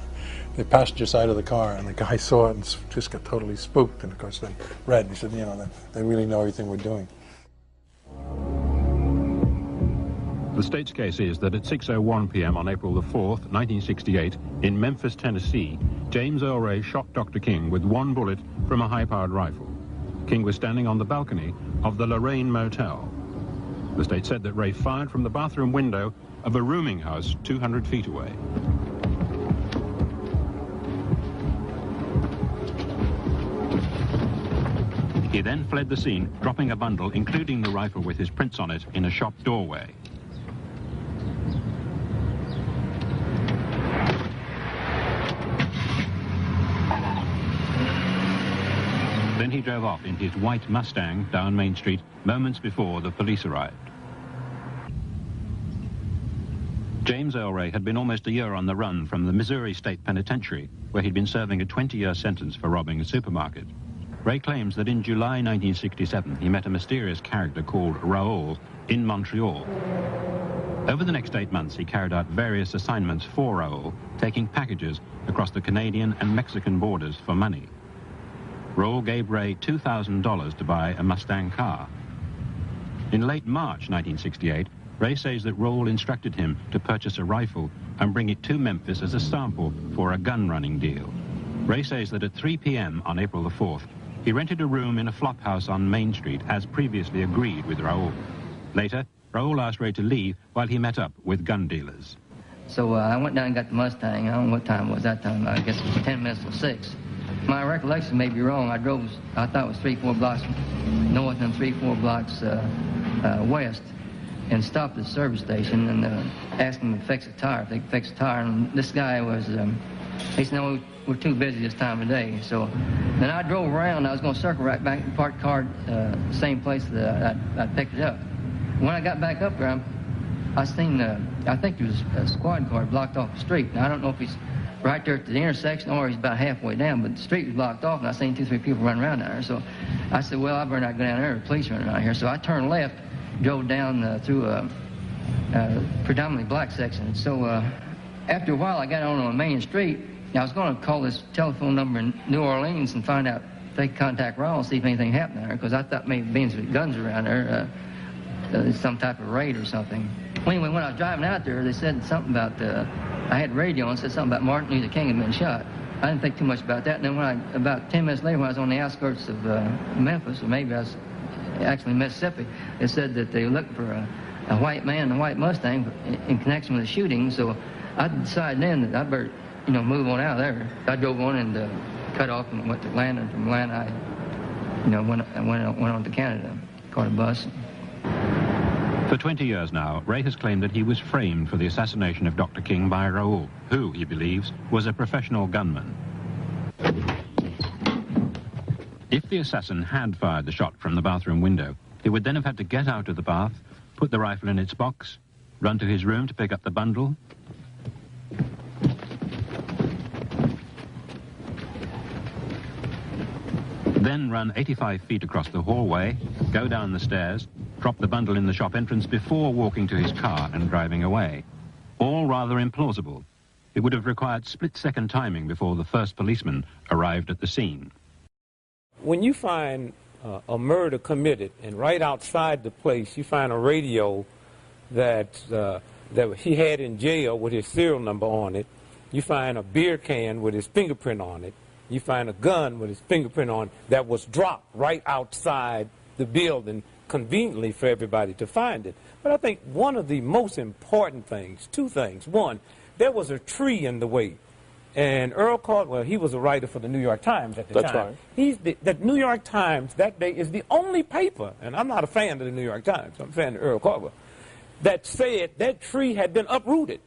the passenger side of the car, and the guy saw it and just got totally spooked, and of course then read. He said, they really know everything we're doing. The state's case is that at 6:01 p.m. on April the 4th, 1968, in Memphis, Tennessee, James Earl Ray shot Dr. King with one bullet from a high-powered rifle. King was standing on the balcony of the Lorraine Motel. The state said that Ray fired from the bathroom window of a rooming house 200 feet away. He then fled the scene, dropping a bundle, including the rifle with his prints on it, in a shop doorway. Then he drove off in his white Mustang down Main Street moments before the police arrived. James Earl Ray had been almost a year on the run from the Missouri State Penitentiary, where he'd been serving a 20-year sentence for robbing a supermarket. Ray claims that in July 1967, he met a mysterious character called Raoul in Montreal. Over the next 8 months, he carried out various assignments for Raoul, taking packages across the Canadian and Mexican borders for money. Raoul gave Ray $2,000 to buy a Mustang car. In late March 1968, Ray says that Raoul instructed him to purchase a rifle and bring it to Memphis as a sample for a gun-running deal. Ray says that at 3 p.m. on April the 4th, he rented a room in a flop house on Main Street, as previously agreed with Raoul. Later, Raoul asked Ray to leave while he met up with gun dealers. So I went down and got the Mustang. I don't know what time it was that time. I guess it was 10 minutes till 6. My recollection may be wrong. I thought it was 3-4 blocks north and 3-4 blocks west, and stopped at the service station and asked them to fix a tire, if they could fix a tire. And this guy was, he said, no, we're too busy this time of day. So then I drove around. I was going to circle right back and park the car same place that I picked it up. When I got back up there, I seen, I think there was a squad car blocked off the street. Now, I don't know if he's right there at the intersection or he's about halfway down, but the street was blocked off, and I seen 2 or 3 people running around down there. So I said, well, I better not go down there. The police running around here. So I turned left, drove down through a predominantly black section. So after a while, I got on a main street. I was going to call this telephone number in New Orleans and find out if they could contact Raoul and see if anything happened there, because I thought maybe being some guns around there, some type of raid or something. Well, anyway, when I was driving out there, they said something about, I had radio and said something about Martin Luther King had been shot. I didn't think too much about that. And then when about 10 minutes later, when I was on the outskirts of Memphis, or maybe I was actually in Mississippi, they said that they were looking for a white man in a white Mustang in connection with the shooting. So I decided then that I better, move on out of there. I drove on and cut off and went to Atlanta. And from Atlanta, I, went on to Canada, caught a bus. For 20 years now, Ray has claimed that he was framed for the assassination of Dr. King by Raoul, who, he believes, was a professional gunman. If the assassin had fired the shot from the bathroom window, he would then have had to get out of the bath, put the rifle in its box, run to his room to pick up the bundle, then run 85 feet across the hallway, go down the stairs, drop the bundle in the shop entrance before walking to his car and driving away. All rather implausible. It would have required split-second timing before the first policeman arrived at the scene. When you find a murder committed, and right outside the place you find a radio that he had in jail with his serial number on it, you find a beer can with his fingerprint on it, you find a gun with his fingerprint on it that was dropped right outside the building, conveniently for everybody to find it. But I think one of the most important things, 2 things. One, there was a tree in the way. And Earl Caldwell, he was a writer for the New York Times at the time. That's right. The New York Times that day is the only paper, and I'm not a fan of the New York Times, I'm a fan of Earl Caldwell, that said that tree had been uprooted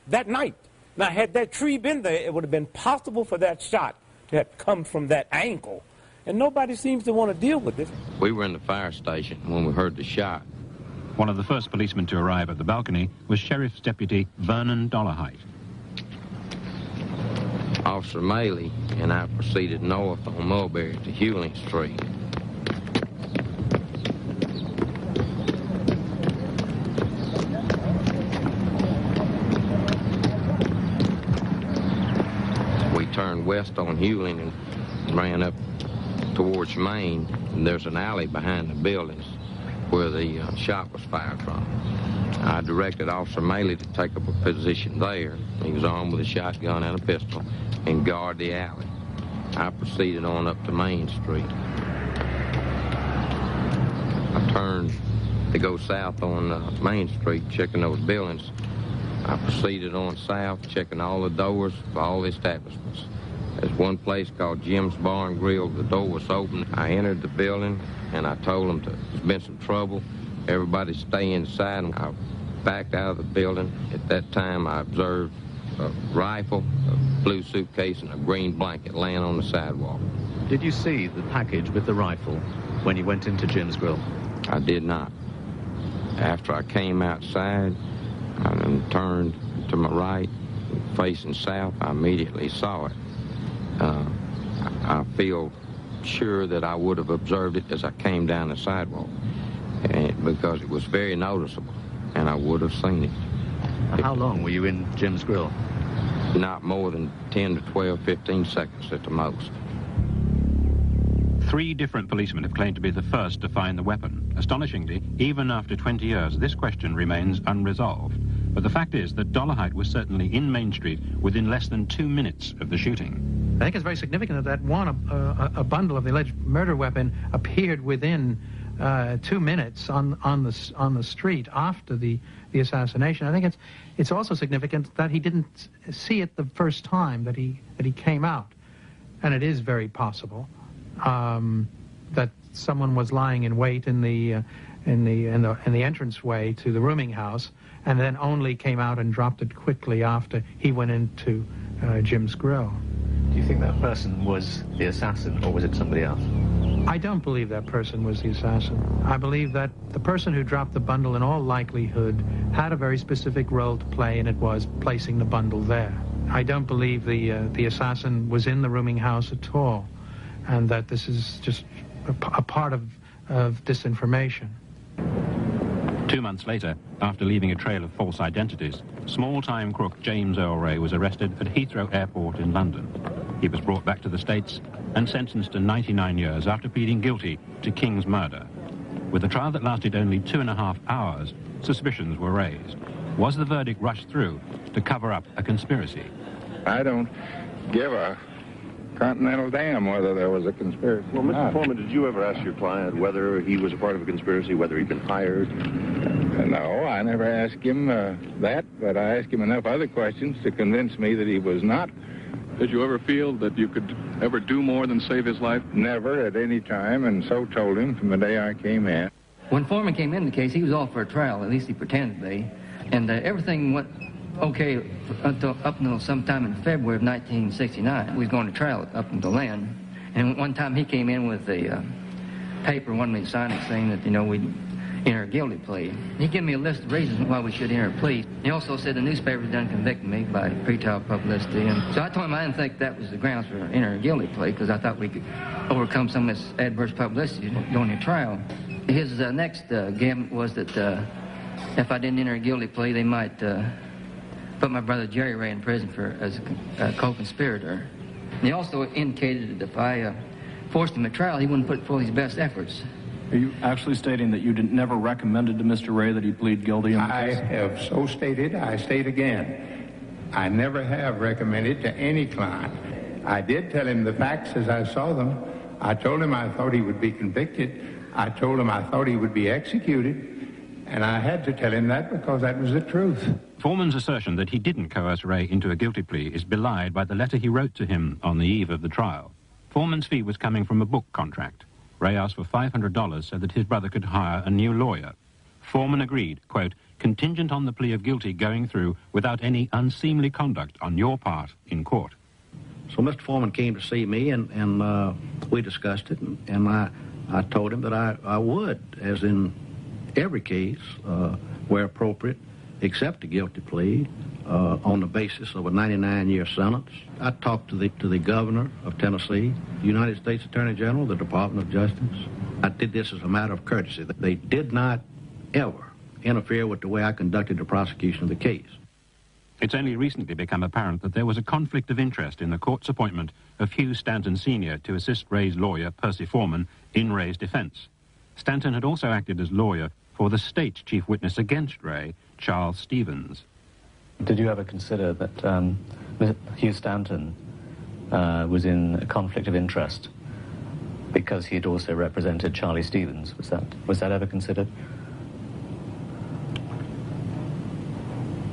that night. Now, had that tree been there, it would have been possible for that shot to have come from that angle. And nobody seems to want to deal with this. We were in the fire station when we heard the shot. One of the first policemen to arrive at the balcony was Sheriff's Deputy Vernon Dollarhite. Officer Maley and I proceeded north on Mulberry to Hewling Street. We turned west on Hewling and ran up towards Main, and there's an alley behind the buildings where the shot was fired from. I directed Officer Maley to take up a position there. He was armed with a shotgun and a pistol and guard the alley. I proceeded on up to Main Street. I turned to go south on Main Street, checking those buildings. I proceeded on south, checking all the doors of all the establishments. There's one place called Jim's Bar and Grill. The door was open. I entered the building, and I told them there's been some trouble. Everybody stay inside. And I backed out of the building. At that time, I observed a rifle, a blue suitcase, and a green blanket laying on the sidewalk. Did you see the package with the rifle when you went into Jim's Grill? I did not. After I came outside and turned to my right, facing south, I immediately saw it. I feel sure that I would have observed it as I came down the sidewalk, because it was very noticeable, and I would have seen it. How long were you in Jim's Grill? Not more than 10 to 12, 15 seconds at the most. 3 different policemen have claimed to be the first to find the weapon. Astonishingly, even after 20 years, this question remains unresolved. But the fact is that Dolarhyde was certainly in Main Street within less than 2 minutes of the shooting. I think it's very significant that a bundle of the alleged murder weapon appeared within 2 minutes on the street after the assassination. I think it's also significant that he didn't see it the first time that he came out, and it is very possible that someone was lying in wait in the entranceway to the rooming house, and then only came out and dropped it quickly after he went into Jim's Grill. Do you think that person was the assassin, or was it somebody else? I don't believe that person was the assassin. I believe that the person who dropped the bundle in all likelihood had a very specific role to play, and it was placing the bundle there. I don't believe the assassin was in the rooming house at all, and that this is just a part of disinformation. 2 months later, after leaving a trail of false identities, small-time crook James Earl Ray was arrested at Heathrow Airport in London. He was brought back to the States and sentenced to 99 years after pleading guilty to King's murder. With a trial that lasted only 2.5 hours, suspicions were raised. Was the verdict rushed through to cover up a conspiracy? I don't give a continental damn whether there was a conspiracy. Well, Mr. Foreman, did you ever ask your client whether he was a part of a conspiracy, whether he'd been hired? No, I never asked him that, but I asked him enough other questions to convince me that he was not. Did you ever feel that you could ever do more than save his life? Never at any time, and so told him from the day I came in. When Foreman came in the case, he was off for a trial, at least he pretended to be, and everything went okay up until sometime in February of 1969. We was going to trial up until then, and one time he came in with a paper, wanted me to sign it, saying that, we'd enter a guilty plea. He gave me a list of reasons why we should enter a plea. He also said the newspapers done convict me by pretrial publicity, and so I told him I didn't think that was the grounds for entering a guilty plea, because I thought we could overcome some of this adverse publicity during the trial. His next gambit was that if I didn't enter a guilty plea, they might put my brother Jerry Ray in prison as a co-conspirator. And he also indicated that if I forced him at trial, he wouldn't put forth his best efforts. Are you actually stating that you never recommended to Mr. Ray that he plead guilty in the case? I have so stated. I state again. I never have recommended to any client. I did tell him the facts as I saw them. I told him I thought he would be convicted. I told him I thought he would be executed. And I had to tell him that because that was the truth. Foreman's assertion that he didn't coerce Ray into a guilty plea is belied by the letter he wrote to him on the eve of the trial. Foreman's fee was coming from a book contract. Ray asked for $500 so that his brother could hire a new lawyer. Foreman agreed, quote, contingent on the plea of guilty going through without any unseemly conduct on your part in court. So Mr. Foreman came to see me, and we discussed it, and I told him that I would, as in every case, where appropriate, accept a guilty plea on the basis of a 99-year sentence. I talked to the governor of Tennessee, the United States Attorney General, the Department of Justice. I did this as a matter of courtesy. They did not ever interfere with the way I conducted the prosecution of the case. It's only recently become apparent that there was a conflict of interest in the court's appointment of Hugh Stanton Sr. to assist Ray's lawyer, Percy Foreman, in Ray's defense. Stanton had also acted as lawyer for the state's chief witness against Ray, Charles Stevens. Did you ever consider that Hugh Stanton was in a conflict of interest because he had also represented Charlie Stevens? Was that ever considered?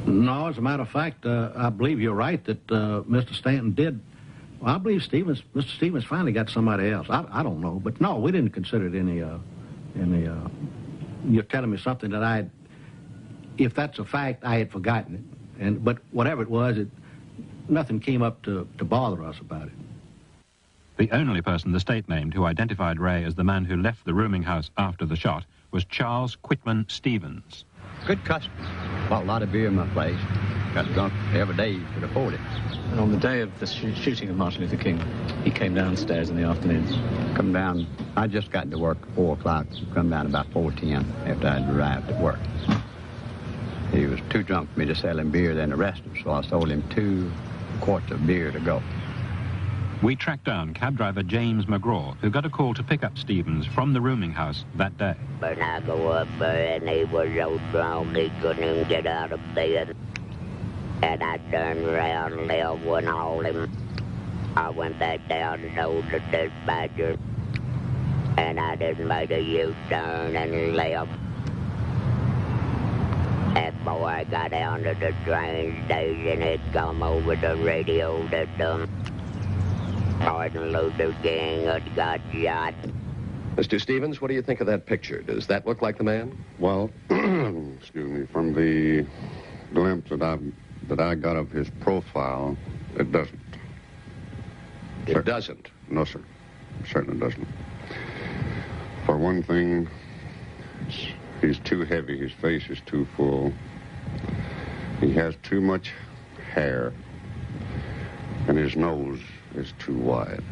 No, as a matter of fact, I believe you're right that Mr. Stanton did Well, I believe Mr. Stevens finally got somebody else. I don't know, but no, we didn't consider it any. You're telling me something that if that's a fact, I had forgotten it. But whatever it was, nothing came up to bother us about it. The only person the state named who identified Ray as the man who left the rooming house after the shot was Charles Quitman Stevens. Good customer. Bought a lot of beer in my place. Got drunk every day you could afford it. And on the day of the shooting of Martin Luther King, he came downstairs in the afternoon. Come down, I just got to work at 4 o'clock. Come down about 4:10 after I'd arrived at work. He was too drunk for me to sell him beer, then arrest him, so I sold him 2 quarts of beer to go. We tracked down cab driver James McGraw, who got a call to pick up Stevens from the rooming house that day. When I go up there and he was so drunk he couldn't even get out of bed. And I turned around and left and hauled him. I went back down and told the dispatcher. And I just made a U-turn and left. And before I got down to the train station, it come over the radio that Martin Luther King had got shot. Mr. Stevens, what do you think of that picture? Does that look like the man? Well, excuse me, from the glimpse that I got of his profile, it doesn't. It doesn't? No, sir. Certainly doesn't. For one thing, he's too heavy. His face is too full. He has too much hair. And his nose is too wide.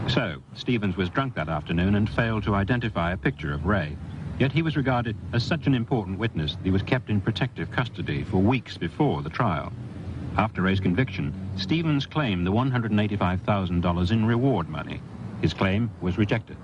So, Stevens was drunk that afternoon and failed to identify a picture of Ray. Yet he was regarded as such an important witness that he was kept in protective custody for weeks before the trial. After Ray's conviction, Stevens claimed the $185,000 in reward money. His claim was rejected.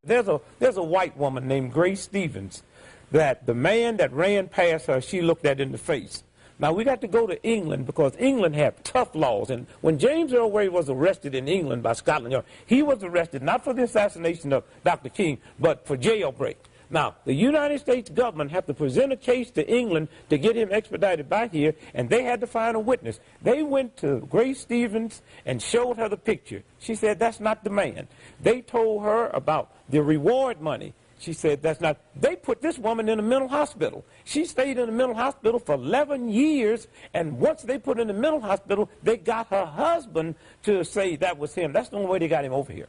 There's a white woman named Grace Stevens that the man that ran past her, she looked at in the face. Now, we got to go to England because England had tough laws. And when James Earl Ray was arrested in England by Scotland Yard, he was arrested not for the assassination of Dr. King, but for jailbreak. Now, the United States government had to present a case to England to get him expedited back here, and they had to find a witness. They went to Grace Stevens and showed her the picture. She said, that's not the man. They told her about the reward money. She said, that's not. They put this woman in a mental hospital. She stayed in a mental hospital for 11 years, and once they put her in the mental hospital, they got her husband to say that was him. That's the only way they got him over here.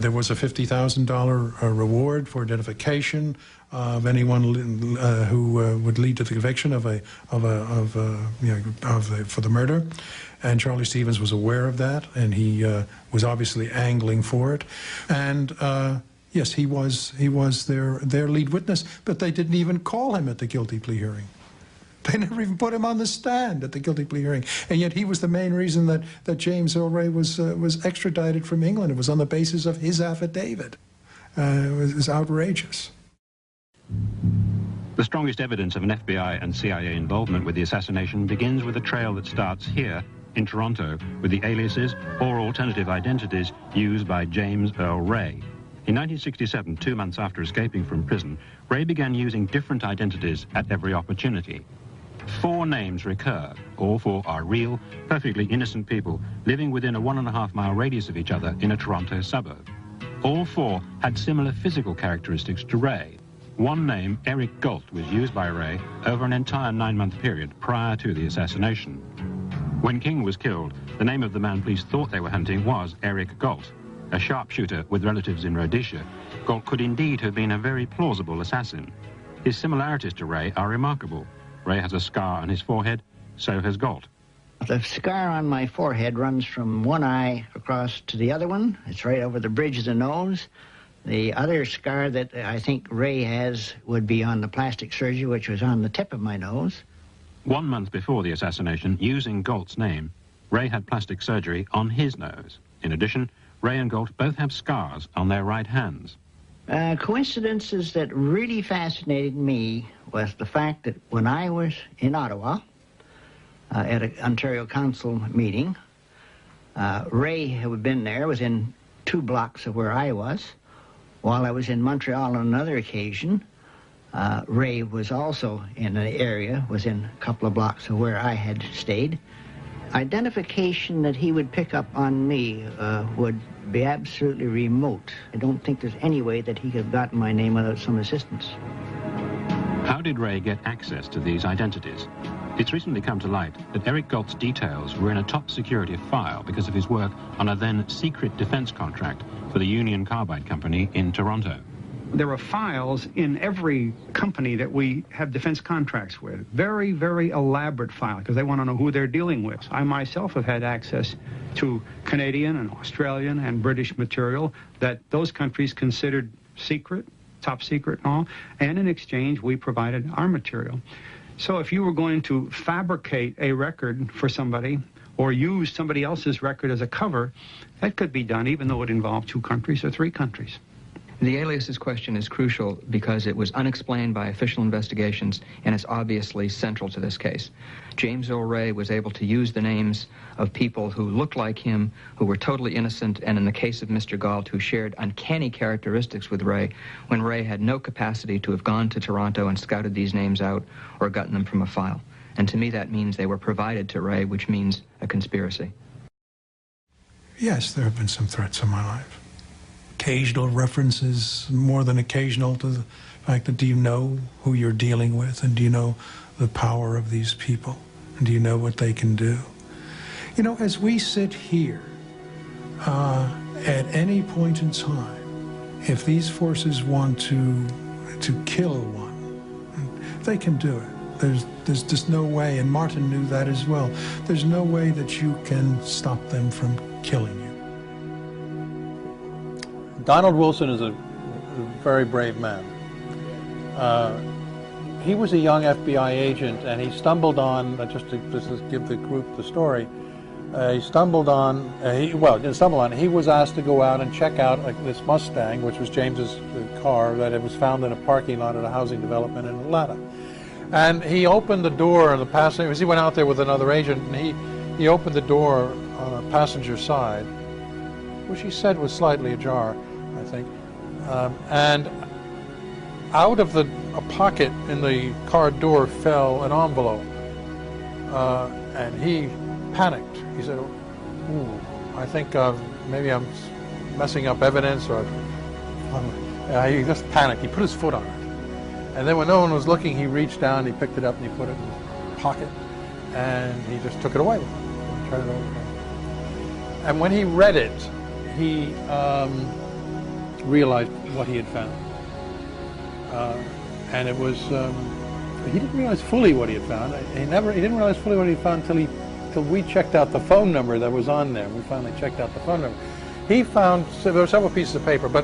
There was a $50,000 reward for identification of anyone who would lead to the conviction for the murder, and Charlie Stevens was aware of that, and he was obviously angling for it, and. Yes, he was their lead witness, but they didn't even call him at the guilty plea hearing. They never even put him on the stand at the guilty plea hearing, and yet he was the main reason that James Earl Ray was extradited from England. It was on the basis of his affidavit. It was outrageous. The strongest evidence of an FBI and CIA involvement with the assassination begins with a trail that starts here in Toronto with the aliases or alternative identities used by James Earl Ray. In 1967, 2 months after escaping from prison, Ray began using different identities at every opportunity. 4 names recur. All 4 are real, perfectly innocent people living within a 1.5-mile radius of each other in a Toronto suburb. All 4 had similar physical characteristics to Ray. One name, Eric Galt, was used by Ray over an entire 9-month period prior to the assassination. When King was killed, the name of the man police thought they were hunting was Eric Galt. A sharpshooter with relatives in Rhodesia, Galt could indeed have been a very plausible assassin. His similarities to Ray are remarkable. Ray has a scar on his forehead, so has Galt. The scar on my forehead runs from one eye across to the other one. It's right over the bridge of the nose. The other scar that I think Ray has would be on the plastic surgery, which was on the tip of my nose. 1 month before the assassination, using Galt's name, Ray had plastic surgery on his nose. In addition, Ray and Galt both have scars on their right hands. Coincidences that really fascinated me was the fact that when I was in Ottawa at an Ontario Council meeting, Ray, who had been there, was in 2 blocks of where I was. While I was in Montreal on another occasion, Ray was also in an area, was in a couple of blocks of where I had stayed. identification that he would pick up on me would be absolutely remote. I don't think there's any way that he could have gotten my name without some assistance. How did Ray get access to these identities? It's recently come to light that Eric Galt's details were in a top security file because of his work on a then secret defense contract for the Union Carbide Company in Toronto. There are files in every company that we have defense contracts with. Very, very elaborate file, because they want to know who they're dealing with. I myself have had access to Canadian and Australian and British material that those countries considered secret, top secret and all, and in exchange we provided our material. So if you were going to fabricate a record for somebody or use somebody else's record as a cover, that could be done even though it involved 2 countries or 3 countries. The aliases question is crucial because it was unexplained by official investigations, and it's obviously central to this case. James Earl Ray was able to use the names of people who looked like him, who were totally innocent, and in the case of Mr. Galt, who shared uncanny characteristics with Ray, when Ray had no capacity to have gone to Toronto and scouted these names out or gotten them from a file. And to me, that means they were provided to Ray, which means a conspiracy. Yes, there have been some threats in my life. Occasional references, more than occasional, to the fact that do you know who you're dealing with, and do you know the power of these people, and do you know what they can do? You know, as we sit here, at any point in time, if these forces want to kill one, they can do it. There's just no way, and Martin knew that as well. There's no way that you can stop them from killing you. Donald Wilson is a very brave man. He was a young FBI agent, and he stumbled on, just to give the group the story, he stumbled on, didn't stumble on, he was asked to go out and check out this Mustang, which was James's car, that it was found in a parking lot at a housing development in Atlanta. And he opened the door on the passenger, he went out there with another agent, and he opened the door on the passenger side, which he said was slightly ajar, I think. And out of a pocket in the car door fell an envelope. And he panicked. He said, ooh, I think maybe I'm messing up evidence, or he just panicked. He put his foot on it. And then when no one was looking, he reached down, he picked it up, and he put it in his pocket, and he just took it away with him and turned it over. And when he read it, he realized what he had found. And it was, he didn't realize fully what he had found. He didn't realize fully what he found until we checked out the phone number that was on there. We finally checked out the phone number. He found, so there were several pieces of paper, but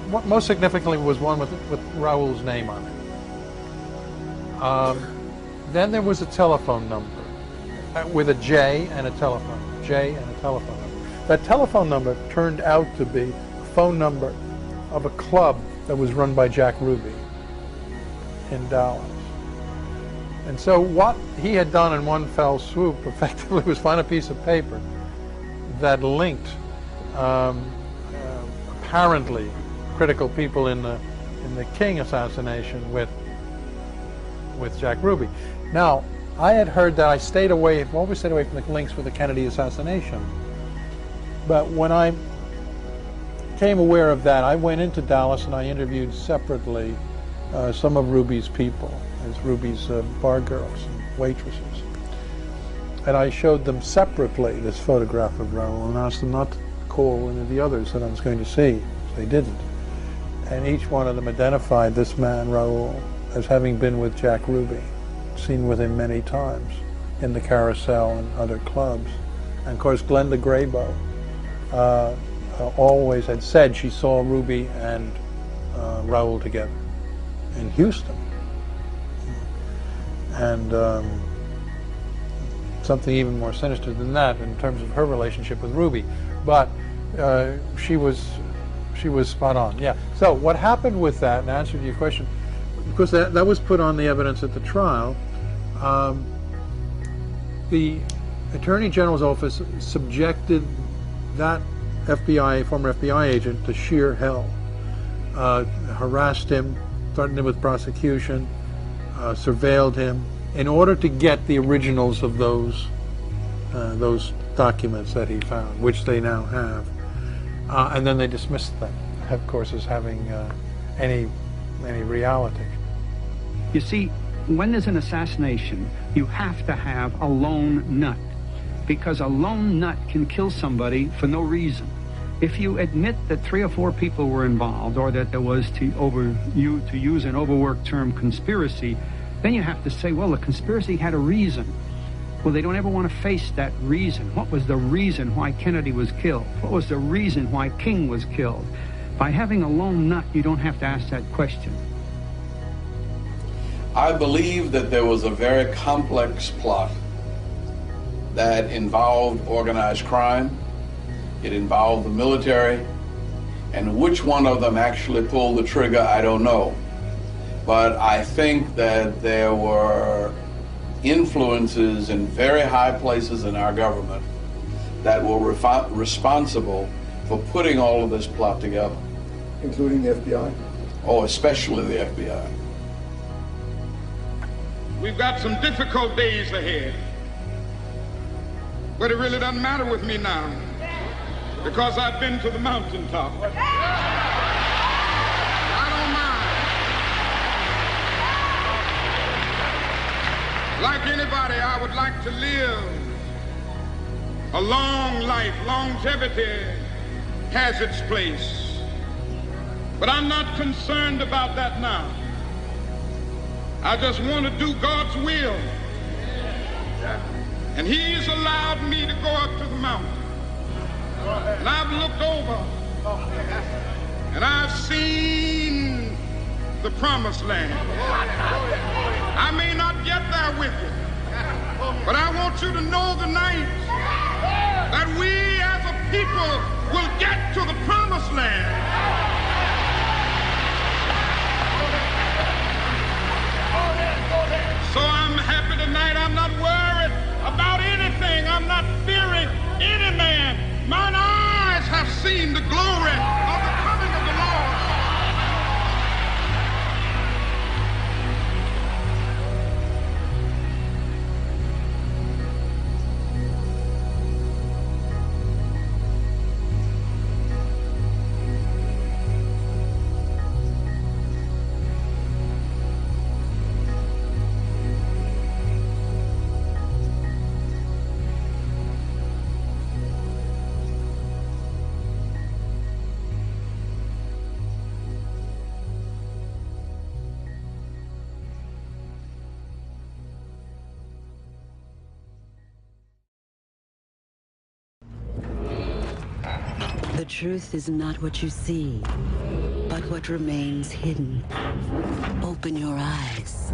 what most significantly was one with Raoul's name on it. Then there was a telephone number with a J and a telephone number. That telephone number turned out to be a phone number of a club that was run by Jack Ruby in Dallas. And so what he had done in one fell swoop effectively was find a piece of paper that linked apparently critical people in the King assassination with Jack Ruby. Now, I had heard that I stayed away, I've always stayed away from the links with the Kennedy assassination. But when I became aware of that, I went into Dallas and I interviewed separately some of Ruby's people, as Ruby's bar girls and waitresses. And I showed them separately this photograph of Raoul and asked them not to call any of the others that I was going to see. They didn't. And each one of them identified this man, Raoul, as having been with Jack Ruby, seen with him many times in the Carousel and other clubs. And of course, Glenda Graybo always had said she saw Ruby and Raoul together in Houston. And something even more sinister than that in terms of her relationship with Ruby. But she was spot on. Yeah. So what happened with that, in answer to your question, because that was put on the evidence at the trial, the Attorney General's office subjected that former FBI agent to sheer hell, harassed him, threatened him with prosecution, surveilled him, in order to get the originals of those those documents that he found, which they now have. And then they dismissed them, of course, as having any reality. You see, when there's an assassination, you have to have a lone nut, because a lone nut can kill somebody for no reason. If you admit that 3 or 4 people were involved, or that there was, to use an overworked term, conspiracy, then you have to say, well, the conspiracy had a reason. Well, they don't ever want to face that reason. What was the reason why Kennedy was killed? What was the reason why King was killed? By having a lone nut, you don't have to ask that question. I believe that there was a very complex plot that involved organized crime. It involved the military, and which one of them actually pulled the trigger, I don't know. But I think that there were influences in very high places in our government that were responsible for putting all of this plot together. Including the FBI? Oh, especially the FBI. We've got some difficult days ahead, but it really doesn't matter with me now, because I've been to the mountaintop. I don't mind. Like anybody, I would like to live a long life. Longevity has its place. But I'm not concerned about that now. I just want to do God's will. And He's allowed me to go up to the mountain. And I've looked over, and I've seen the promised land. I may not get there with you, but I want you to know tonight that we as a people will get to the promised land. So I'm happy tonight. I'm not worried about anything. I'm not fearing any man. Mine eyes have seen the glory of the coming of the Lord. The truth is not what you see, but what remains hidden. Open your eyes.